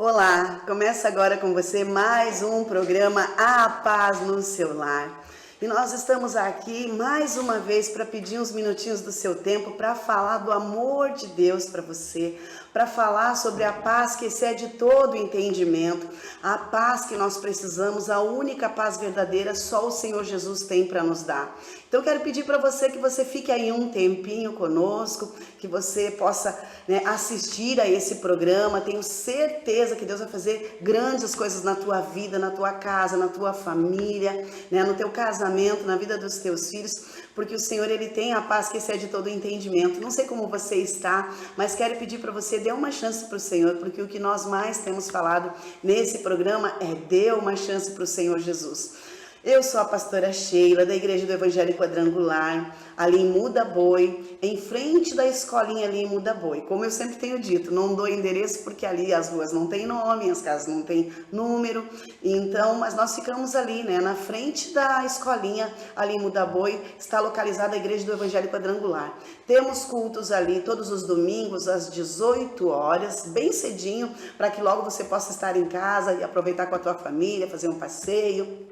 Olá, começa agora com você mais um programa A Paz no Seu Lar. E nós estamos aqui mais uma vez para pedir uns minutinhos do seu tempo para falar do amor de Deus para você, para falar sobre a paz que excede todo o entendimento, a paz que nós precisamos, a única paz verdadeira só o Senhor Jesus tem para nos dar. Então eu quero pedir para você que você fique aí um tempinho conosco, que você possa assistir a esse programa. Tenho certeza que Deus vai fazer grandes coisas na tua vida, na tua casa, na tua família, no teu casamento, na vida dos teus filhos, porque o Senhor, Ele tem a paz que excede todo o entendimento. Não sei como você está, mas quero pedir para você, dê uma chance para o Senhor, porque o que nós mais temos falado nesse programa é dê uma chance para o Senhor Jesus. Eu sou a pastora Sheila, da Igreja do Evangelho Quadrangular, ali em Muda Boi, em frente da escolinha ali em Muda Boi. Como eu sempre tenho dito, não dou endereço porque ali as ruas não têm nome, as casas não têm número. Então, mas nós ficamos ali, na frente da escolinha, ali em Muda Boi, está localizada a Igreja do Evangelho Quadrangular. Temos cultos ali todos os domingos às 18 horas, bem cedinho, para que logo você possa estar em casa e aproveitar com a tua família, fazer um passeio,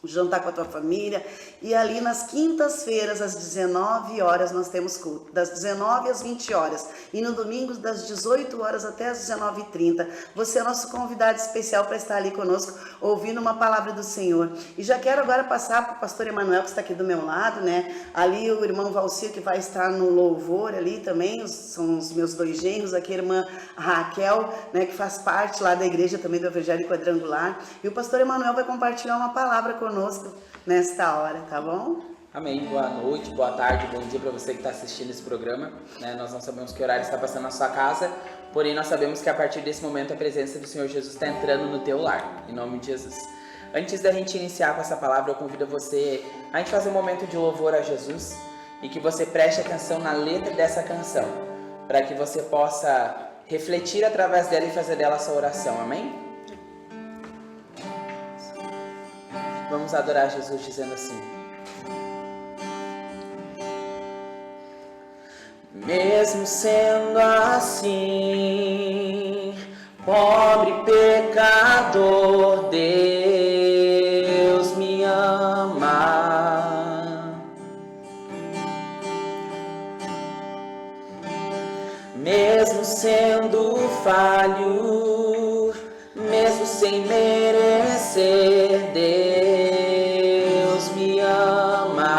jantar com a tua família. E ali nas quintas-feiras, às 19 horas, nós temos culto, das 19 às 20 horas. E no domingo, das 18 horas até às 19h30. Você é nosso convidado especial para estar ali conosco, ouvindo uma palavra do Senhor. E já quero agora passar para o pastor Emanuel, que está aqui do meu lado, Ali o irmão Valcir, que vai estar no louvor ali também, são os meus dois genros, aqui a irmã Raquel, que faz parte lá da igreja também do Evangelho Quadrangular. E o pastor Emanuel vai compartilhar uma palavra conosco nesta hora, tá bom? Amém. Boa noite, boa tarde, bom dia para você que está assistindo esse programa. Nós não sabemos que horário está passando na sua casa, porém nós sabemos que a partir desse momento a presença do Senhor Jesus está entrando no teu lar, em nome de Jesus. Antes da gente iniciar com essa palavra, eu convido você a gente fazer um momento de louvor a Jesus e que você preste atenção na letra dessa canção, para que você possa refletir através dela e fazer dela essa oração, amém? Vamos adorar Jesus dizendo assim: mesmo sendo assim, pobre pecador, Deus me ama. Mesmo sendo falho, mesmo sem merecer, Deus me ama.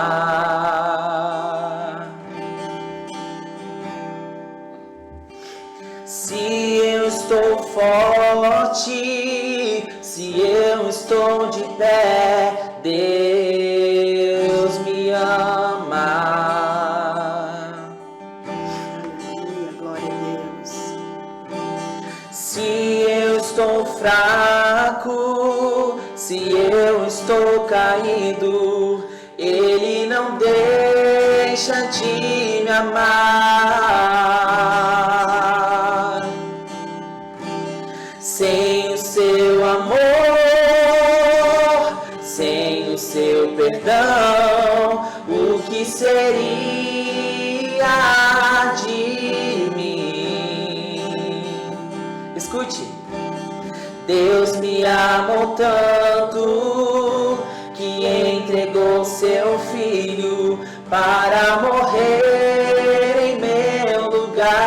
Se eu estou forte, se eu estou de pé, Deus me ama. Glória a Deus. Se eu estou fraco, se eu estou caído, Ele não deixa de me amar. Sem o seu amor, sem o seu perdão, o que seria de mim? Escute. Deus me amou tanto que entregou seu filho para morrer em meu lugar.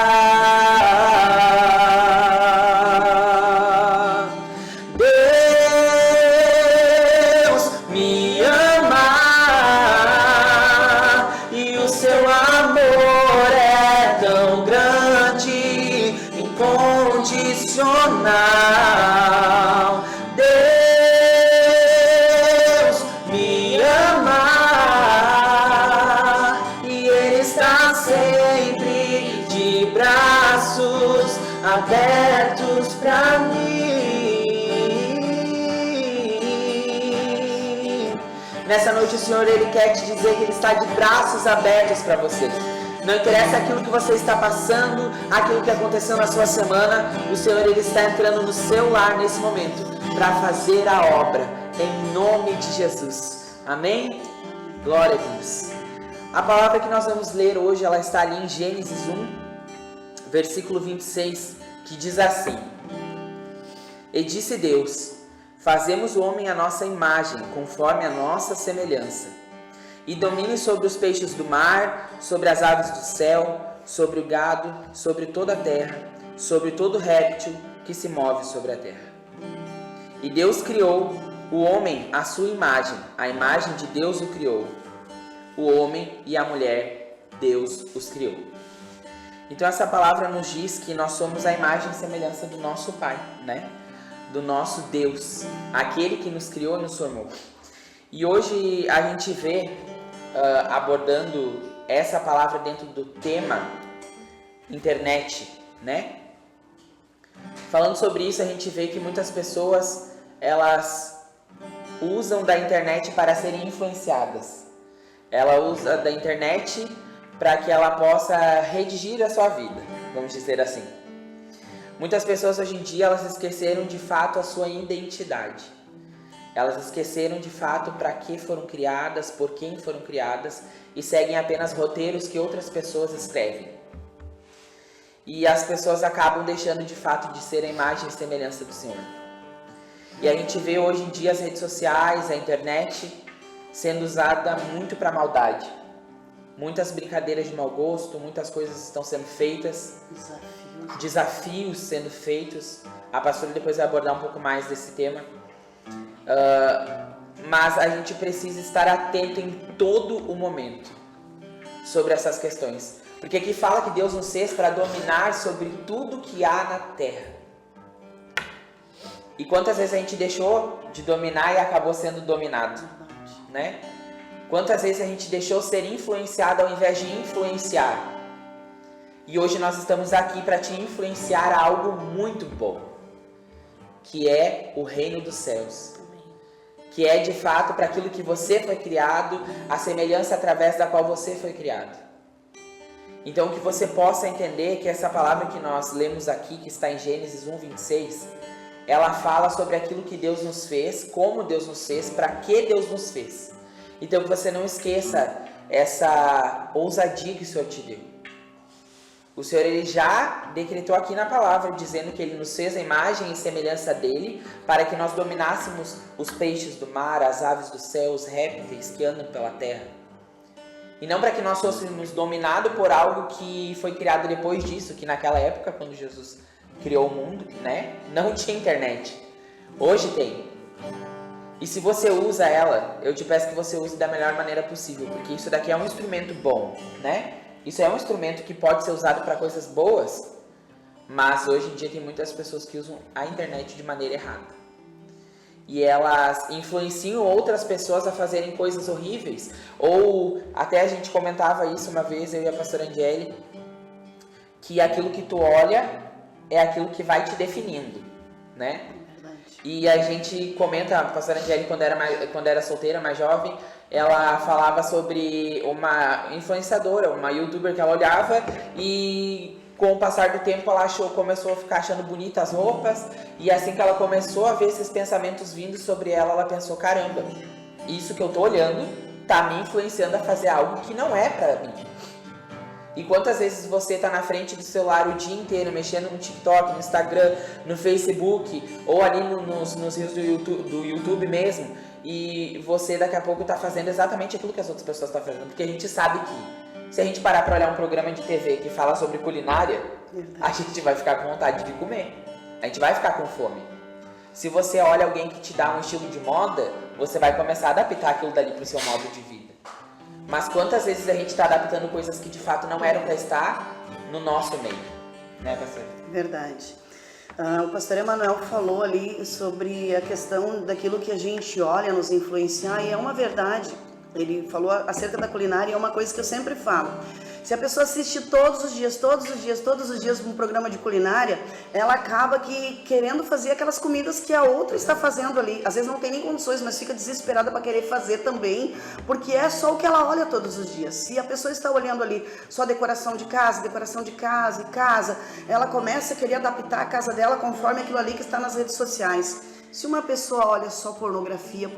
Deus me ama e o seu amor é tão grande, incondicional. Deus me ama e Ele está sempre de braços abertos para mim. Nessa noite o Senhor, Ele quer te dizer que Ele está de braços abertos para você. Não interessa aquilo que você está passando, aquilo que aconteceu na sua semana, o Senhor, Ele está entrando no seu lar nesse momento para fazer a obra, em nome de Jesus. Amém? Glória a Deus. A palavra que nós vamos ler hoje, ela está ali em Gênesis 1, versículo 26, que diz assim: E disse Deus: fazemos o homem à nossa imagem, conforme a nossa semelhança, e domine sobre os peixes do mar, sobre as aves do céu, sobre o gado, sobre toda a terra, sobre todo réptil que se move sobre a terra. E Deus criou o homem à sua imagem, a imagem de Deus o criou. O homem e a mulher, Deus os criou. Então essa palavra nos diz que nós somos a imagem e semelhança do nosso Pai, né? Do nosso Deus, aquele que nos criou e nos formou. E hoje a gente vê abordando essa palavra dentro do tema internet, né? Falando sobre isso, a gente vê que muitas pessoas, elas usam da internet para serem influenciadas. Ela usa da internet para que ela possa redigir a sua vida, vamos dizer assim. Muitas pessoas hoje em dia, elas esqueceram de fato a sua identidade. Elas esqueceram de fato para que foram criadas, por quem foram criadas e seguem apenas roteiros que outras pessoas escrevem. E as pessoas acabam deixando de fato de ser a imagem e semelhança do Senhor. E a gente vê hoje em dia as redes sociais, a internet, sendo usada muito para maldade. Muitas brincadeiras de mau gosto, muitas coisas estão sendo feitas. Desafios sendo feitos. A pastora depois vai abordar um pouco mais desse tema. Mas a gente precisa estar atento em todo o momento sobre essas questões. Porque aqui fala que Deus nos fez para dominar sobre tudo que há na terra. E quantas vezes a gente deixou de dominar e acabou sendo dominado, né? Quantas vezes a gente deixou ser influenciado ao invés de influenciar? E hoje nós estamos aqui para te influenciar a algo muito bom, que é o reino dos céus. Que é de fato para aquilo que você foi criado, a semelhança através da qual você foi criado. Então que você possa entender que essa palavra que nós lemos aqui, que está em Gênesis 1:26, ela fala sobre aquilo que Deus nos fez, como Deus nos fez, para que Deus nos fez. Então que você não esqueça essa ousadia que o Senhor te deu. O Senhor, ele já decretou aqui na palavra, dizendo que ele nos fez a imagem e semelhança dele, para que nós dominássemos os peixes do mar, as aves do céu, os répteis que andam pela terra. E não para que nós fôssemos dominados por algo que foi criado depois disso, que naquela época, quando Jesus criou o mundo, né, não tinha internet. Hoje tem. E se você usa ela, eu te peço que você use da melhor maneira possível, porque isso daqui é um instrumento bom, né? Isso é um instrumento que pode ser usado para coisas boas, mas hoje em dia tem muitas pessoas que usam a internet de maneira errada. E elas influenciam outras pessoas a fazerem coisas horríveis. Ou até a gente comentava isso uma vez, eu e a pastora Angeli, que aquilo que tu olha é aquilo que vai te definindo, né? E a gente comenta, a pastora Angeli, quando era solteira, mais jovem, ela falava sobre uma influenciadora, uma youtuber que ela olhava e com o passar do tempo ela começou a ficar achando bonitas as roupas, e assim que ela começou a ver esses pensamentos vindo sobre ela, ela pensou, caramba, isso que eu tô olhando tá me influenciando a fazer algo que não é pra mim. E quantas vezes você tá na frente do celular o dia inteiro, mexendo no TikTok, no Instagram, no Facebook, ou ali nos rios do YouTube mesmo, e você daqui a pouco tá fazendo exatamente aquilo que as outras pessoas estão fazendo, porque a gente sabe que se a gente parar para olhar um programa de TV que fala sobre culinária, a gente vai ficar com vontade de comer, a gente vai ficar com fome. Se você olha alguém que te dá um estilo de moda, você vai começar a adaptar aquilo dali pro seu modo de vida. Mas quantas vezes a gente está adaptando coisas que de fato não eram para estar no nosso meio, né, pastor? Verdade. O pastor Emanuel falou ali sobre a questão daquilo que a gente olha nos influenciar, e é uma verdade. Ele falou acerca da culinária, e é uma coisa que eu sempre falo. Se a pessoa assiste todos os dias um programa de culinária, ela acaba querendo fazer aquelas comidas que a outra está fazendo ali. Às vezes não tem nem condições, mas fica desesperada para querer fazer também, porque é só o que ela olha todos os dias. Se a pessoa está olhando ali só decoração de casa, ela começa a querer adaptar a casa dela conforme aquilo ali que está nas redes sociais. Se uma pessoa olha só pornografia,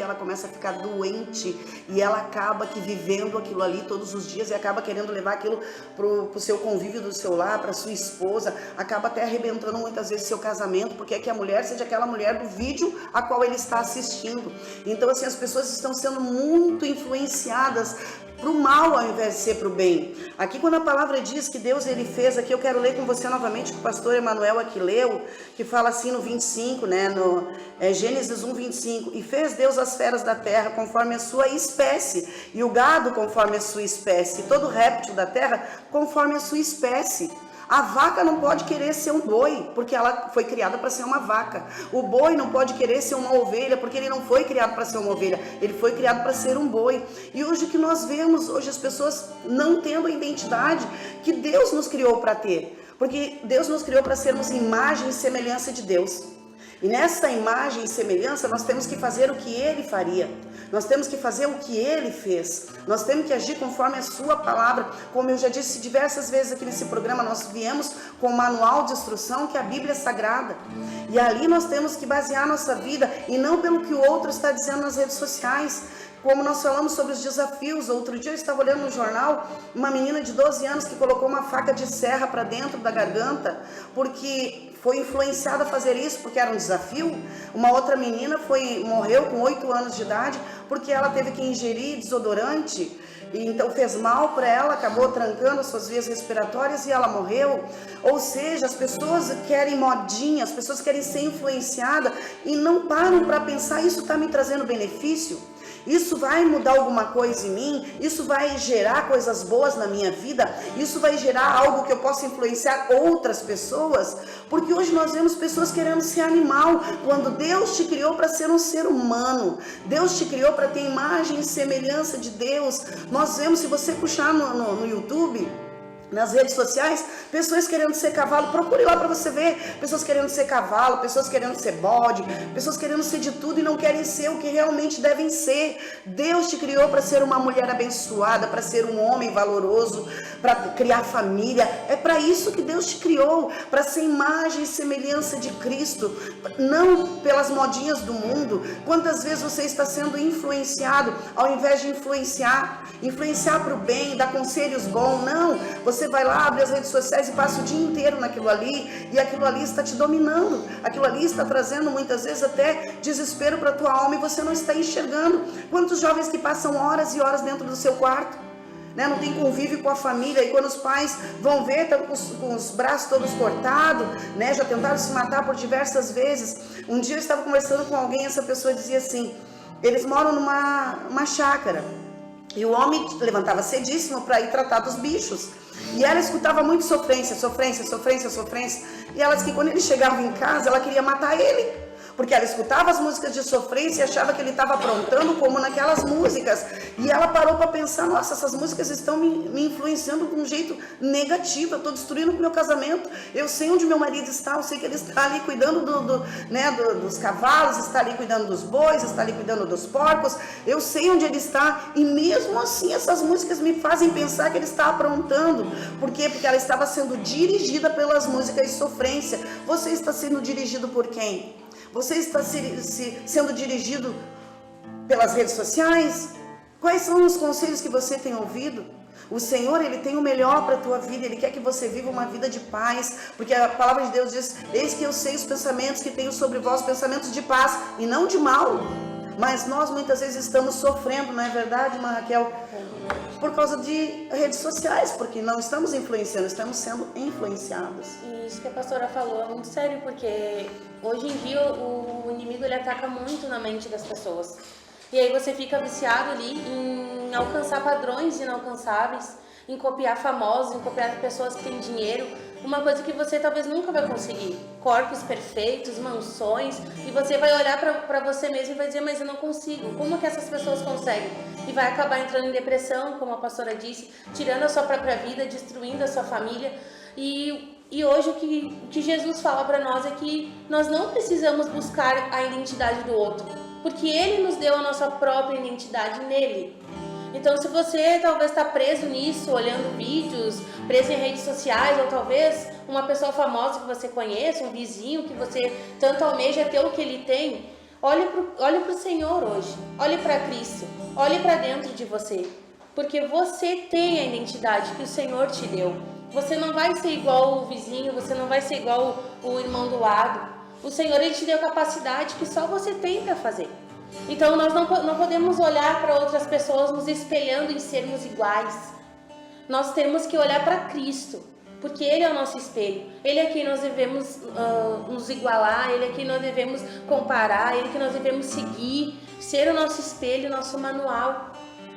ela começa a ficar doente e ela acaba que vivendo aquilo ali todos os dias e acaba querendo levar aquilo pro seu convívio do seu lar, para sua esposa, acaba até arrebentando muitas vezes seu casamento, porque é que a mulher seja aquela mulher do vídeo a qual ele está assistindo. Então assim, as pessoas estão sendo muito influenciadas para o mal ao invés de ser para o bem. Aqui quando a palavra diz que Deus ele fez, aqui eu quero ler com você novamente que o pastor Emanuel aqui leu, que fala assim no 25, né, no Gênesis 1, 25, e fez Deus as feras da terra conforme a sua espécie, e o gado conforme a sua espécie, e todo réptil da terra conforme a sua espécie. A vaca não pode querer ser um boi, porque ela foi criada para ser uma vaca. O boi não pode querer ser uma ovelha, porque ele não foi criado para ser uma ovelha, ele foi criado para ser um boi. E hoje o que nós vemos, hoje as pessoas não tendo a identidade que Deus nos criou para ter. Porque Deus nos criou para sermos imagem e semelhança de Deus. E nessa imagem e semelhança nós temos que fazer o que Ele faria. Nós temos que fazer o que Ele fez. Nós temos que agir conforme a sua palavra. Como eu já disse diversas vezes aqui nesse programa, nós viemos com um manual de instrução que é a Bíblia Sagrada. E ali nós temos que basear a nossa vida e não pelo que o outro está dizendo nas redes sociais. Como nós falamos sobre os desafios, outro dia eu estava olhando no jornal uma menina de 12 anos que colocou uma faca de serra para dentro da garganta porque foi influenciada a fazer isso porque era um desafio. Uma outra menina morreu com 8 anos de idade porque ela teve que ingerir desodorante e então fez mal para ela, acabou trancando as suas vias respiratórias e ela morreu. Ou seja, as pessoas querem modinha, as pessoas querem ser influenciadas e não param para pensar, isso está me trazendo benefício? Isso vai mudar alguma coisa em mim? Isso vai gerar coisas boas na minha vida? Isso vai gerar algo que eu possa influenciar outras pessoas? Porque hoje nós vemos pessoas querendo ser animal, quando Deus te criou para ser um ser humano. Deus te criou para ter imagem e semelhança de Deus. Nós vemos, se você puxar no YouTube, nas redes sociais, pessoas querendo ser cavalo, procure lá para você ver, pessoas querendo ser cavalo, pessoas querendo ser bode, pessoas querendo ser de tudo e não querem ser o que realmente devem ser. Deus te criou para ser uma mulher abençoada, para ser um homem valoroso, para criar família, é para isso que Deus te criou, para ser imagem e semelhança de Cristo, não pelas modinhas do mundo. Quantas vezes você está sendo influenciado, ao invés de influenciar para o bem, dar conselhos bons, não, você vai lá, abre as redes sociais e passa o dia inteiro naquilo ali, e aquilo ali está te dominando, aquilo ali está trazendo muitas vezes até desespero para a tua alma e você não está enxergando. Quantos jovens que passam horas e horas dentro do seu quarto, né? Não tem convívio com a família, e quando os pais vão ver, estão com os braços todos cortados, né? Já tentaram se matar por diversas vezes. Um dia eu estava conversando com alguém, essa pessoa dizia assim, eles moram numa chácara, e o homem levantava cedíssimo para ir tratar dos bichos. E ela escutava muito sofrência. E ela disse que quando ele chegava em casa, ela queria matar ele. Porque ela escutava as músicas de sofrência e achava que ele estava aprontando como naquelas músicas. E ela parou para pensar, nossa, essas músicas estão me influenciando de um jeito negativo. Eu estou destruindo o meu casamento. Eu sei onde meu marido está, eu sei que ele está ali cuidando dos cavalos, está ali cuidando dos bois, está ali cuidando dos porcos. Eu sei onde ele está. E mesmo assim, essas músicas me fazem pensar que ele está aprontando. Por quê? Porque ela estava sendo dirigida pelas músicas de sofrência. Você está sendo dirigido por quem? Você está sendo dirigido pelas redes sociais? Quais são os conselhos que você tem ouvido? O Senhor, Ele tem o melhor para a tua vida, Ele quer que você viva uma vida de paz, porque a palavra de Deus diz, eis que eu sei os pensamentos que tenho sobre vós, pensamentos de paz e não de mal. Mas nós muitas vezes estamos sofrendo, não é verdade, irmã Raquel? Por causa de redes sociais, porque não estamos influenciando, estamos sendo influenciados. Isso que a pastora falou é muito sério, porque hoje em dia o inimigo ele ataca muito na mente das pessoas. E aí você fica viciado ali em alcançar padrões inalcançáveis, em copiar famosos, em copiar pessoas que têm dinheiro, uma coisa que você talvez nunca vai conseguir. Corpos perfeitos, mansões, e você vai olhar para você mesmo e vai dizer, mas eu não consigo, como que essas pessoas conseguem? E vai acabar entrando em depressão, como a pastora disse, tirando a sua própria vida, destruindo a sua família. E hoje o que Jesus fala para nós é que nós não precisamos buscar a identidade do outro, porque Ele nos deu a nossa própria identidade nele. Então, se você talvez está preso nisso, olhando vídeos, preso em redes sociais, ou talvez uma pessoa famosa que você conhece, um vizinho que você tanto almeja ter o que ele tem, olhe para o Senhor hoje, olhe para Cristo, olhe para dentro de você, porque você tem a identidade que o Senhor te deu. Você não vai ser igual o vizinho, você não vai ser igual o irmão do lado. O Senhor, Ele te deu capacidade que só você tem para fazer. Então nós não podemos olhar para outras pessoas nos espelhando em sermos iguais. Nós temos que olhar para Cristo, porque Ele é o nosso espelho. Ele é quem nós devemos nos igualar, Ele é quem nós devemos comparar, Ele é quem nós devemos seguir, ser o nosso espelho, o nosso manual.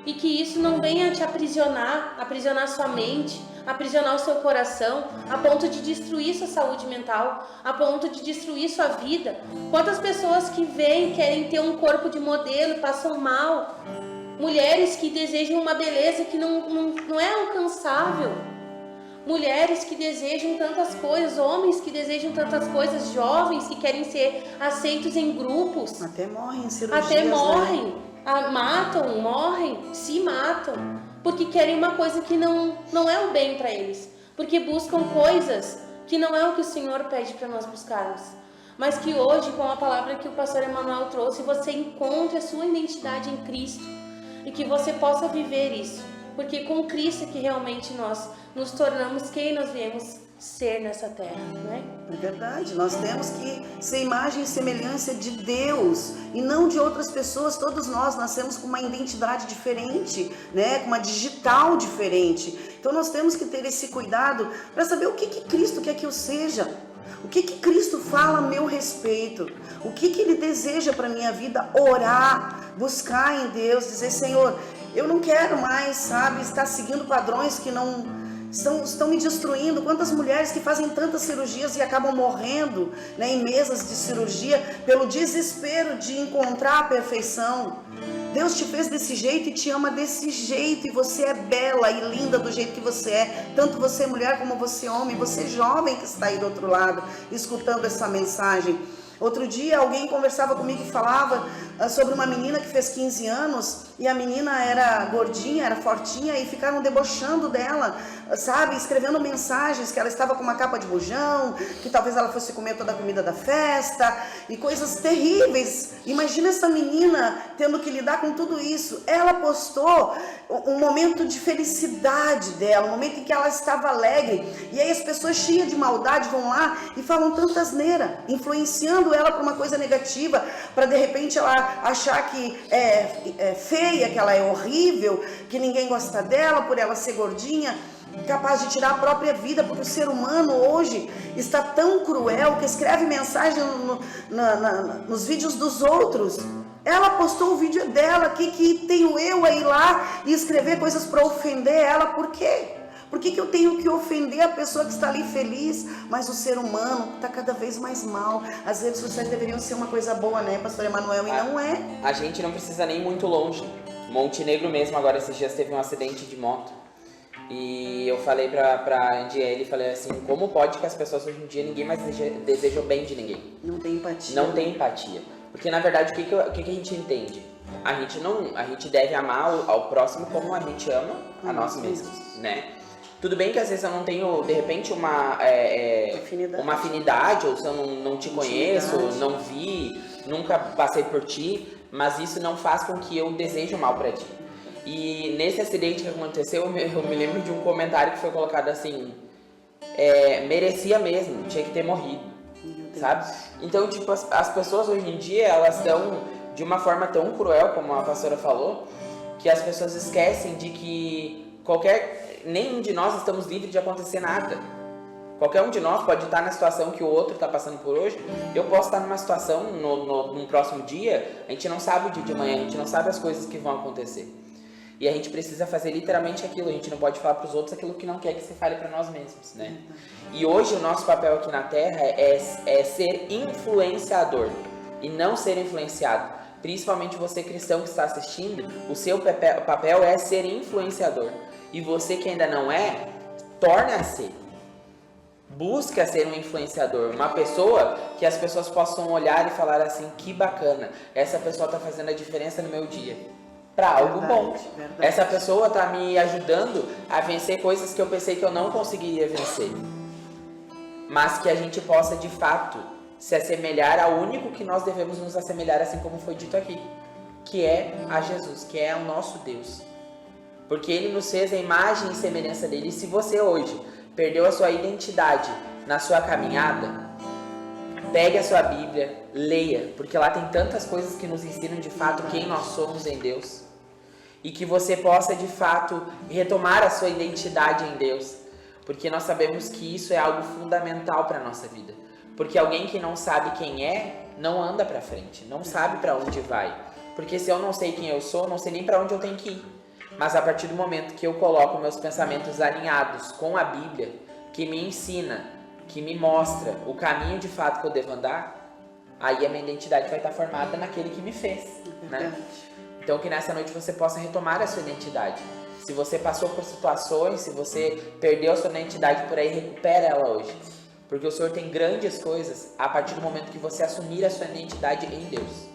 E que isso não venha te aprisionar sua mente, aprisionar o seu coração, a ponto de destruir sua saúde mental, a ponto de destruir sua vida. Quantas pessoas que vêm, querem ter um corpo de modelo, passam mal. Mulheres que desejam uma beleza que não é alcançável. Mulheres que desejam tantas coisas, homens que desejam tantas coisas, jovens que querem ser aceitos em grupos. Até morrem em cirurgias, Até morrem. Né? Matam, morrem, se matam, porque querem uma coisa que não é o bem para eles, porque buscam coisas que não é o que o Senhor pede para nós buscarmos, mas que hoje, com a palavra que o pastor Emanuel trouxe, você encontre a sua identidade em Cristo e que você possa viver isso, porque com Cristo é que realmente nós nos tornamos quem nós viemos ser nessa terra, né? É verdade, nós temos que ser imagem e semelhança de Deus e não de outras pessoas. Todos nós nascemos com uma identidade diferente, né? Com uma digital diferente. Então nós temos que ter esse cuidado para saber o que Cristo quer que eu seja. O que Cristo fala a meu respeito? O que Ele deseja para a minha vida? Orar, buscar em Deus, dizer, Senhor, eu não quero mais, sabe, estar seguindo padrões que não... Estão me destruindo. Quantas mulheres que fazem tantas cirurgias e acabam morrendo, né, em mesas de cirurgia pelo desespero de encontrar a perfeição. Deus te fez desse jeito e te ama desse jeito, e você é bela e linda do jeito que você é, tanto você mulher como você homem, você jovem que está aí do outro lado escutando essa mensagem. Outro dia alguém conversava comigo e falava sobre uma menina que fez 15 anos e a menina era gordinha, era fortinha e ficaram debochando dela, sabe? Escrevendo mensagens que ela estava com uma capa de bujão, que talvez ela fosse comer toda a comida da festa e coisas terríveis. Imagina essa menina tendo que lidar com tudo isso. Ela postou um momento de felicidade dela, um momento em que ela estava alegre, e aí as pessoas cheias de maldade vão lá e falam tanta asneira, influenciando ela para uma coisa negativa, para de repente ela achar que é feia, que ela é horrível, que ninguém gosta dela por ela ser gordinha, capaz de tirar a própria vida, porque o ser humano hoje está tão cruel que escreve mensagem nos vídeos dos outros. Ela postou o vídeo dela aqui, que tenho eu a ir lá e escrever coisas para ofender ela. Por quê? Por que eu tenho que ofender a pessoa que está ali feliz? Mas o ser humano está cada vez mais mal. As redes sociais deveriam ser uma coisa boa, né, pastor Emanuel? E não é. A gente não precisa nem ir muito longe. Montenegro mesmo, agora esses dias teve um acidente de moto. E eu falei pra Andiele, falei assim, como pode que as pessoas hoje em dia, ninguém mais deseja o bem de ninguém? Não tem empatia. Não tem empatia. Porque na verdade, o que a gente entende? A gente deve amar ao próximo como a gente ama a nós mesmos, né? Tudo bem que às vezes eu não tenho, de repente, uma afinidade, ou se eu não te conheço, não vi, nunca passei por ti, mas isso não faz com que eu deseje o mal pra ti. E nesse acidente que aconteceu, eu me lembro de um comentário que foi colocado assim, merecia mesmo, tinha que ter morrido, sabe? Então, tipo, as pessoas hoje em dia, elas estão de uma forma tão cruel, como a pastora falou, que as pessoas esquecem de que nenhum de nós estamos livres de acontecer nada. Qualquer um de nós pode estar na situação que o outro está passando por hoje. Eu posso estar numa situação no próximo dia, a gente não sabe o dia de amanhã, a gente não sabe as coisas que vão acontecer. E a gente precisa fazer literalmente aquilo, a gente não pode falar para os outros aquilo que não quer que se fale para nós mesmos, né? E hoje o nosso papel aqui na Terra é ser influenciador e não ser influenciado. Principalmente você cristão que está assistindo, o seu papel é ser influenciador. E você que ainda não é, torne-se. Busca ser um influenciador, uma pessoa que as pessoas possam olhar e falar assim, que bacana, essa pessoa está fazendo a diferença no meu dia. para algo Verdade, bom. verdade. Essa pessoa tá me ajudando a vencer coisas que eu pensei que eu não conseguiria vencer. Mas que a gente possa, de fato, se assemelhar ao único que nós devemos nos assemelhar, assim como foi dito aqui, que é a Jesus, que é o nosso Deus. Porque Ele nos fez a imagem e semelhança dele. E se você hoje perdeu a sua identidade na sua caminhada, pegue a sua Bíblia, leia, porque lá tem tantas coisas que nos ensinam de fato quem nós somos em Deus. E que você possa de fato retomar a sua identidade em Deus. Porque nós sabemos que isso é algo fundamental para a nossa vida. Porque alguém que não sabe quem é, não anda para frente, não sabe para onde vai. Porque se eu não sei quem eu sou, não sei nem para onde eu tenho que ir. Mas a partir do momento que eu coloco meus pensamentos alinhados com a Bíblia, que me ensina, que me mostra o caminho de fato que eu devo andar, aí a minha identidade vai estar formada naquele que me fez, né? Então que nessa noite você possa retomar a sua identidade. Se você passou por situações, se você perdeu a sua identidade por aí, recupera ela hoje. Porque o Senhor tem grandes coisas a partir do momento que você assumir a sua identidade em Deus.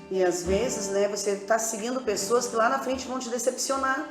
E às vezes, né, você está seguindo pessoas que lá na frente vão te decepcionar.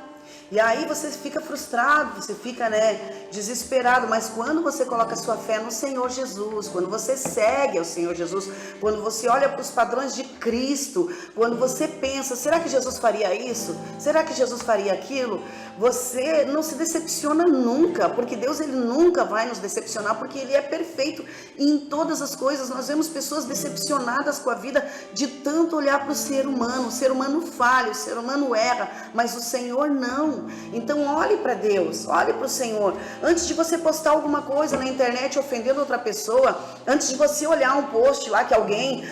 E aí você fica frustrado, você fica, né, desesperado. Mas quando você coloca a sua fé no Senhor Jesus, quando você segue ao Senhor Jesus, quando você olha para os padrões de Cristo, quando você pensa, será que Jesus faria isso? Será que Jesus faria aquilo? Você não se decepciona nunca, porque Deus, Ele nunca vai nos decepcionar, porque Ele é perfeito em todas as coisas. Nós vemos pessoas decepcionadas com a vida de tanto olhar para o ser humano falha, o ser humano erra, mas o Senhor não. Então olhe para Deus, olhe para o Senhor. Antes de você postar alguma coisa na internet ofendendo outra pessoa, antes de você olhar um post lá que alguém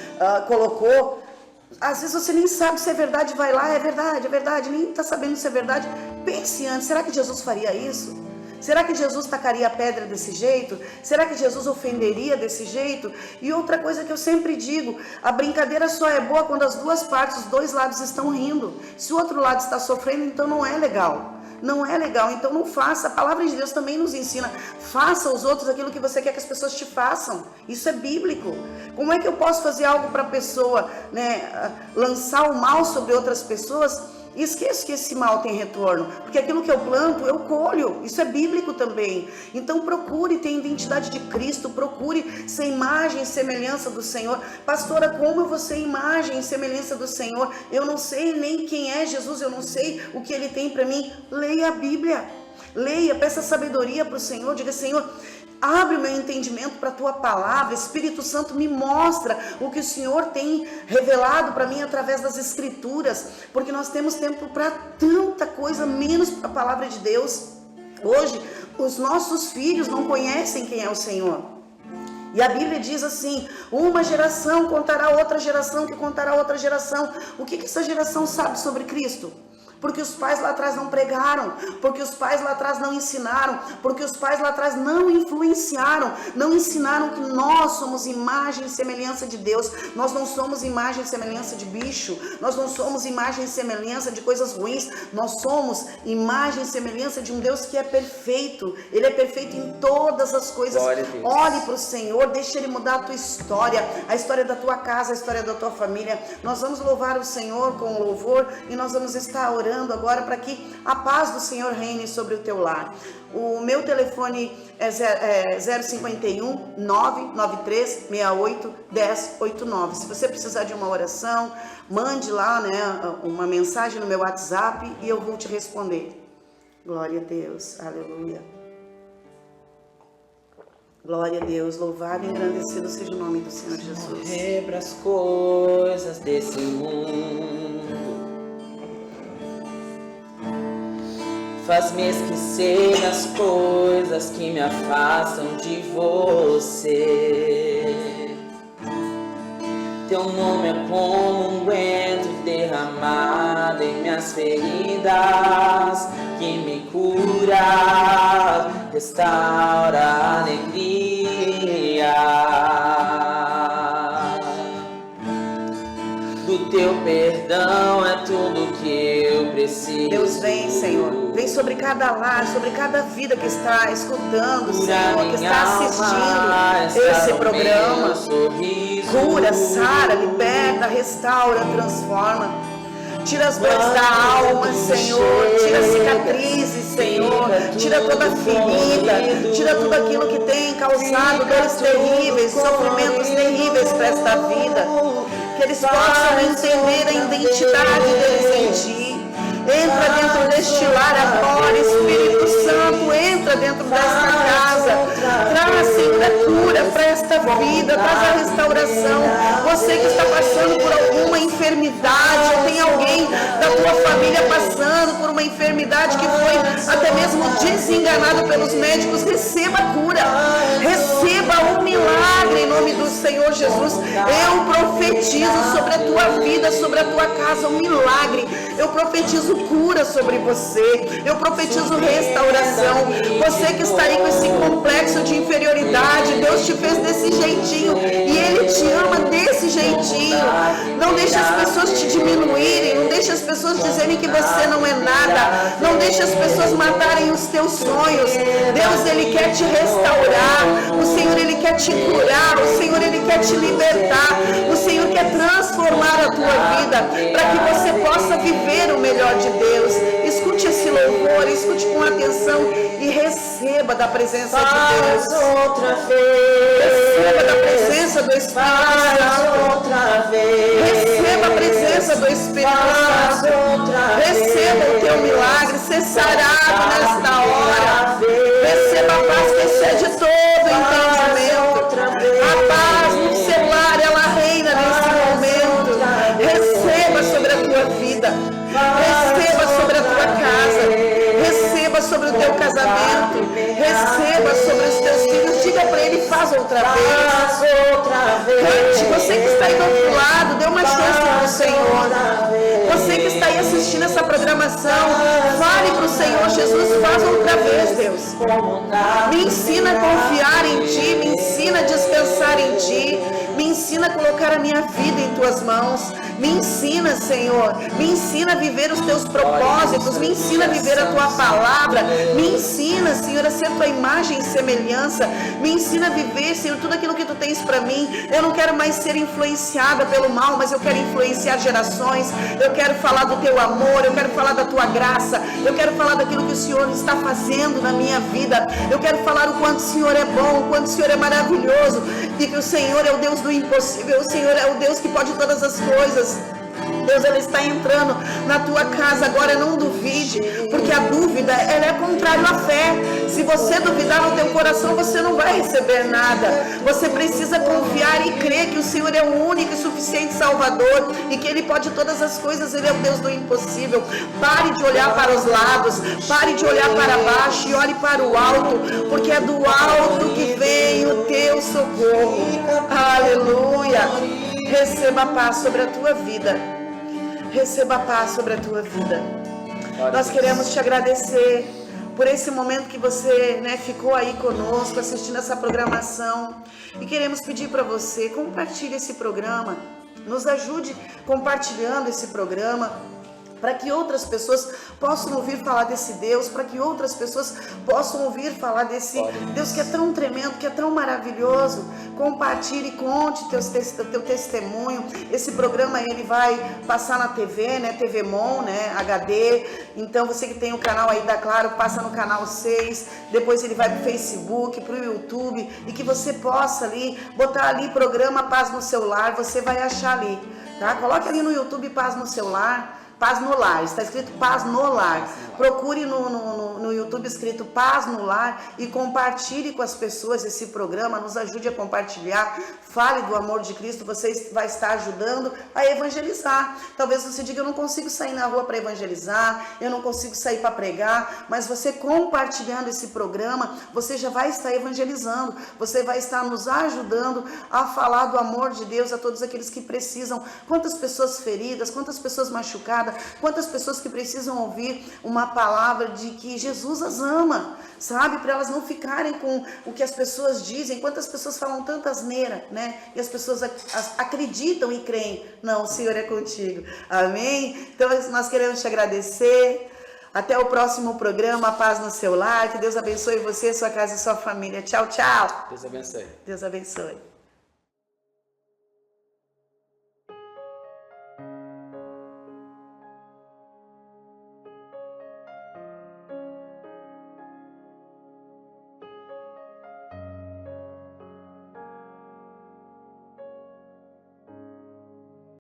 colocou, às vezes você nem sabe se é verdade, vai lá, é verdade, nem está sabendo se é verdade. Pense antes, será que Jesus faria isso? Será que Jesus tacaria a pedra desse jeito? Será que Jesus ofenderia desse jeito? E outra coisa que eu sempre digo, a brincadeira só é boa quando as duas partes, os dois lados estão rindo. Se o outro lado está sofrendo, então não é legal. Não é legal, então não faça. A palavra de Deus também nos ensina, faça aos outros aquilo que você quer que as pessoas te façam. Isso é bíblico. Como é que eu posso fazer algo para a pessoa, né, lançar o mal sobre outras pessoas? E esqueço que esse mal tem retorno, porque aquilo que eu planto, eu colho. Isso é bíblico também. Então procure ter a identidade de Cristo, procure ser imagem e semelhança do Senhor. Pastora, como eu vou ser imagem e semelhança do Senhor? Eu não sei nem quem é Jesus, eu não sei o que Ele tem para mim. Leia a Bíblia, leia, peça sabedoria para o Senhor, diga, Senhor, abre o meu entendimento para a Tua palavra. Espírito Santo, me mostra o que o Senhor tem revelado para mim através das Escrituras, porque nós temos tempo para tanta coisa, menos para a palavra de Deus. Hoje, os nossos filhos não conhecem quem é o Senhor. E a Bíblia diz assim, uma geração contará outra geração, que contará outra geração. O que essa geração sabe sobre Cristo? Porque os pais lá atrás não pregaram, porque os pais lá atrás não ensinaram, porque os pais lá atrás não influenciaram, não ensinaram que nós somos imagem e semelhança de Deus. Nós não somos imagem e semelhança de bicho, nós não somos imagem e semelhança de coisas ruins, nós somos imagem e semelhança de um Deus que é perfeito. Ele é perfeito em todas as coisas. Olhe para o Senhor, deixa Ele mudar a tua história, a história da tua casa, a história da tua família. Nós vamos louvar o Senhor com louvor e nós vamos estar orando agora para que a paz do Senhor reine sobre o teu lar. O meu telefone é 051 993 68 1089. Se você precisar de uma oração, mande lá, né, uma mensagem no meu WhatsApp e eu vou te responder. Glória a Deus, aleluia. Glória a Deus, louvado e engrandecido seja o nome do Senhor Jesus. Morrer para as coisas desse mundo faz-me esquecer das coisas que me afastam de você. Teu nome é como um unguento derramado em minhas feridas, que me cura, restaura a alegria. Do teu perdão é tudo que eu preciso. Deus, vem, Senhor. Vem sobre cada lar, sobre cada vida que está escutando, Senhor, que está assistindo esse programa. Cura, sara, liberta, restaura, transforma. tira as dores da alma, Senhor, tira cicatrizes, Senhor, tira toda ferida, tira tudo aquilo que tem causado dores terríveis, sofrimentos terríveis para esta vida, que eles possam entender a identidade deles em Ti. Entra dentro deste lar agora, Espírito Santo, entra dentro desta casa, traz, Senhor, a cura para esta vida, traz a restauração. Você que está passando por alguma enfermidade, ou tem alguém da tua família passando por uma enfermidade que foi até mesmo desenganado pelos médicos, receba a cura, receba o milagre em nome do Senhor Jesus. Eu profetizo sobre a tua vida, sobre a tua casa, um milagre. Eu profetizo cura sobre você, eu profetizo restauração. Você que está aí com esse complexo de inferioridade, Deus te fez desse jeitinho e Ele te ama desse jeitinho. Não deixe as pessoas te diminuírem, não deixe as pessoas dizerem que você não é nada, não deixe as pessoas matarem os teus sonhos. Deus, Ele quer te restaurar, o Senhor, Ele quer te curar, o Senhor, Ele quer te libertar, o Senhor quer transformar a tua vida para que você possa viver o melhor de Deus. Escute esse louvor, escute com atenção e receba da presença de Deus. Receba da presença do Espírito Santo. Receba a presença do Espírito Santo. Receba o teu milagre, ser sarado nesta hora. Receba a paz que excede todo entendimento. A paz no celular, ela reina nesse momento. Receba sobre a tua vida. Receba sobre a tua casa, receba sobre o teu casamento, receba sobre os teus filhos. Diga para Ele, faz outra vez. Cante, você que está aí do outro lado, dê uma chance para o Senhor. Você que está aí assistindo essa programação, fale para o Senhor: Jesus, faz outra vez, Deus. Me ensina a confiar em Ti, me ensina a descansar em Ti, me ensina a colocar a minha vida em Tuas mãos. Me ensina, Senhor, me ensina a viver os Teus propósitos, me ensina a viver a Tua palavra, me ensina, Senhor, a ser Tua imagem e semelhança, me ensina a viver, Senhor, tudo aquilo que Tu tens para mim. Eu não quero mais ser influenciada pelo mal, mas eu quero influenciar gerações. Eu quero falar do Teu amor, eu quero falar da Tua graça, eu quero falar daquilo que o Senhor está fazendo na minha vida. Eu quero falar o quanto o Senhor é bom, o quanto o Senhor é maravilhoso, e que o Senhor é o Deus do impossível, o Senhor é o Deus que pode todas as coisas. Deus, Ele está entrando na tua casa agora, não duvide, porque a dúvida, ela é contrário à fé. Se você duvidar no teu coração, você não vai receber nada. Você precisa confiar e crer que o Senhor é o único e suficiente Salvador e que Ele pode todas as coisas. Ele é o Deus do impossível. Pare de olhar para os lados, pare de olhar para baixo e olhe para o alto, porque é do alto que vem o teu socorro. Aleluia. Receba a paz sobre a tua vida. Receba a paz sobre a tua vida. Nós queremos te agradecer por esse momento que você, ficou aí conosco assistindo essa programação. E queremos pedir para você, compartilhe esse programa. Nos ajude compartilhando esse programa, para que outras pessoas possam ouvir falar desse Deus, para que outras pessoas possam ouvir falar desse Deus que é tão tremendo, que é tão maravilhoso. Compartilhe, conte teu testemunho. Esse programa ele vai passar na TV, TV Mon, HD. Então você que tem o canal aí da Claro, passa no canal 6, depois ele vai para o Facebook, para o YouTube, e que você possa ali, botar ali programa Paz no Celular, você vai achar ali, tá? Coloque ali no YouTube Paz no Celular. Paz no Lar, está escrito Paz no Lar. Procure no YouTube escrito Paz no Lar e compartilhe com as pessoas esse programa, nos ajude a compartilhar, fale do amor de Cristo, você vai estar ajudando a evangelizar. Talvez você diga: eu não consigo sair na rua para evangelizar, eu não consigo sair para pregar, mas você compartilhando esse programa, você já vai estar evangelizando, você vai estar nos ajudando a falar do amor de Deus a todos aqueles que precisam. Quantas pessoas feridas, quantas pessoas machucadas, quantas pessoas que precisam ouvir uma palavra de que Jesus as ama, sabe? Para elas não ficarem com o que as pessoas dizem. Quantas pessoas falam tanta asneira, e as pessoas acreditam e creem. Não, o Senhor é contigo. Amém? Então nós queremos te agradecer. Até o próximo programa, Paz no Seu Lar. Que Deus abençoe você, sua casa e sua família. Tchau, tchau. Deus abençoe. Deus abençoe.